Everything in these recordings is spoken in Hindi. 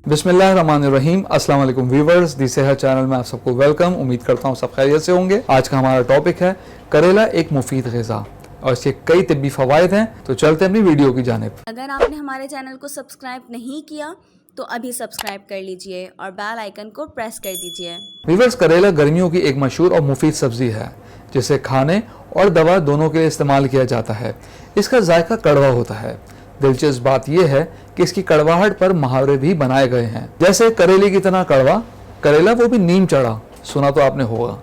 बिस्मिल्लाहिर्रहमानिर्रहीम। अस्सलाम वालेकुम व्यूअर्स, दी सेहत चैनल में आप सबको वेलकम। उम्मीद करता हूँ सब खैरियत से होंगे। आज का हमारा टॉपिक है करेला एक मुफीद ग़िज़ा और इसके कई तिब्बी फ़वाइद हैं। तो चलते हैं अपनी वीडियो की जानिब। अगर आपने हमारे चैनल को सब्सक्राइब नहीं किया तो अभी सब्सक्राइब कर लीजिए और बेल आइकन को प्रेस कर दीजिए। व्यूअर्स, करेला गर्मियों की एक मशहूर और मुफीद सब्ज़ी है जिसे खाने और दवा दोनों के लिए इस्तेमाल किया जाता है। इसका जायका कड़वा होता है। दिलचस्प बात यह है कि इसकी कड़वाहट पर मुहावरे भी बनाए गए हैं, जैसे करेले की तरह कड़वा करेला वो भी नीम चढ़ा। सुना तो आपने होगा।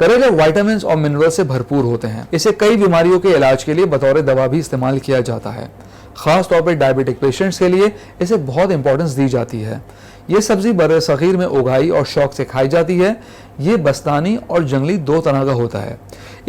करेले विटामिन और मिनरल से भरपूर होते हैं। इसे कई बीमारियों के इलाज के लिए बतौर दवा भी इस्तेमाल किया जाता है। ख़ास तौर पर डायबिटिक पेशेंट्स के लिए इसे बहुत इंपॉर्टेंस दी जाती है। ये सब्ज़ी बर्रे सग़ीर में उगाई और शौक से खाई जाती है। ये बस्तानी और जंगली दो तरह का होता है।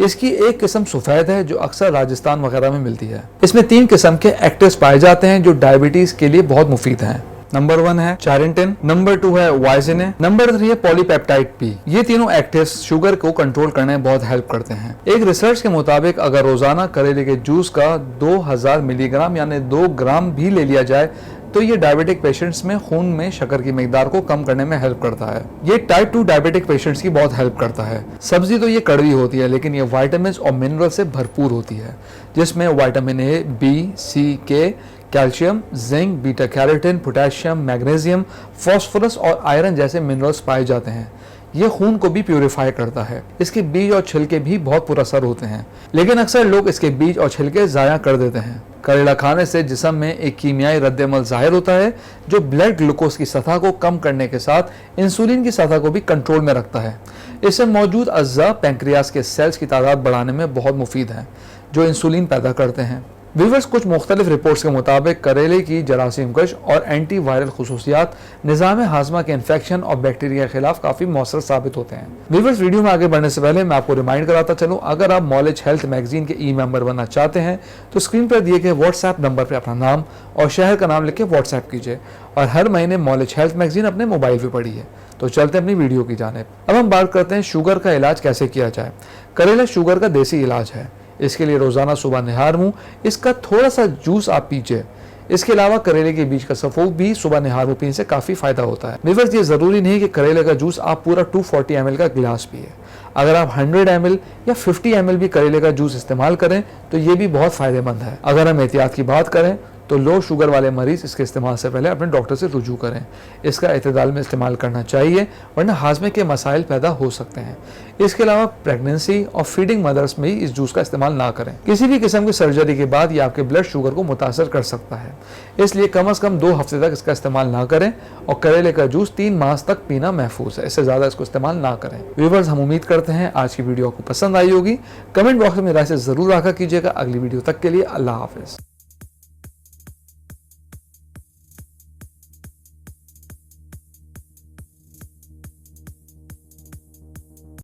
इसकी एक किस्म सफ़ेद है जो अक्सर राजस्थान वगैरह में मिलती है। इसमें 3 किस्म के एक्टिव्स पाए जाते हैं जो डायबिटीज़ के लिए बहुत मुफीद हैं। नंबर 1 है चारेंटिन, नंबर 2 है वाइसिन, नंबर 3 है पॉलीपेप्टाइड पी। ये तीनों एक्टिव्स शुगर को कंट्रोल करने में बहुत हेल्प करते हैं। एक रिसर्च के मुताबिक अगर रोजाना करेले के जूस का 2000 मिलीग्राम यानी 2 ग्राम भी ले लिया जाए तो ये डायबिटिक पेशेंट्स में खून में शक्कर की मिकदार को कम करने में हेल्प करता है। ये टाइप 2 डायबिटिक पेशेंट्स की बहुत हेल्प करता है। सब्जी तो ये कड़वी होती है लेकिन ये विटामिन और मिनरल से भरपूर होती है, जिसमें विटामिन ए, बी, सी, के, calcium, zinc, beta carotene, potassium, magnesium, phosphorus और आयरन जैसे मिनरल्स पाए जाते हैं। ये खून को भी प्यूरिफाई करता है। इसके बीज और छिलके भी बहुत पुरअसर होते हैं, लेकिन अक्सर लोग इसके बीज और छिलके ज़ाया कर देते हैं। करेला खाने से जिस्म में एक कीमियाई रद्द-ए-अमल ज़ाहिर होता है जो ब्लड ग्लूकोज की सतह को कम करने के साथ इंसुलिन की सतह को भी कंट्रोल में रखता है। इससे मौजूद अज्जा पैंक्रियास के सेल्स की तादाद बढ़ाने में बहुत मुफीद हैं जो इंसुलिन पैदा करते हैं। व्यूअर्स, कुछ मुख्तलिफ रिपोर्ट्स के मुताबिक करेले की जरासीम कश और एंटी वायरल खुसूसियात निज़ाम हाजमा के इन्फेक्शन और बैक्टीरिया के खिलाफ काफ़ी मौसर साबित होते हैं। व्यूअर्स, वीडियो में आगे बढ़ने से पहले मैं आपको रिमाइंड कराता चलूँ, अगर आप नॉलेज हेल्थ मैगजीन के ई-मेंबर बनना चाहते हैं तो स्क्रीन पर दिए गए व्हाट्सएप नंबर पर अपना नाम और शहर का नाम लिख के व्हाट्सएप कीजिए और हर महीने नॉलेज हेल्थ मैगजीन अपने मोबाइल पर पढ़िए। तो चलते हैं अपनी वीडियो की जानिब। अब हम बात करते हैं शुगर का इलाज कैसे किया जाए। करेला शुगर का देसी इलाज है। इसके लिए रोजाना सुबह निहार मुंह इसका थोड़ा सा जूस आप पीजिए। इसके अलावा करेले के बीज का सफूक भी सुबह निहार मुंह पीने से काफी फायदा होता है। व्यूअर्स, ये जरूरी नहीं कि करेले का जूस आप पूरा 240 ml का गिलास पिए। अगर आप 100 ml या 50 ml भी करेले का जूस इस्तेमाल करें तो ये भी बहुत फायदेमंद है। अगर हम एहतियात की बात करें तो लो शुगर वाले मरीज इसके इस्तेमाल से पहले अपने डॉक्टर से रुजू करें। इसका एतदाल में इस्तेमाल करना चाहिए वरना हाजमे के मसाइल पैदा हो सकते हैं। इसके अलावा प्रेगनेंसी और फीडिंग मदर्स में ही इस जूस का इस्तेमाल ना करें। किसी भी किस्म की सर्जरी के बाद ये आपके ब्लड शुगर को मुतासर कर सकता है, इसलिए कम से कम 2 हफ्ते तक इसका इस्तेमाल ना करें और करेले का जूस 3 माह तक पीना महफूज है। इससे ज़्यादा इसको इस्तेमाल ना करें। व्यूअर्स, हम उम्मीद करते हैं आज की वीडियो आपको पसंद आई होगी। कमेंट बॉक्स में राय से ज़रूर आगाह कीजिएगा। अगली वीडियो तक के लिए अल्लाह हाफिज़।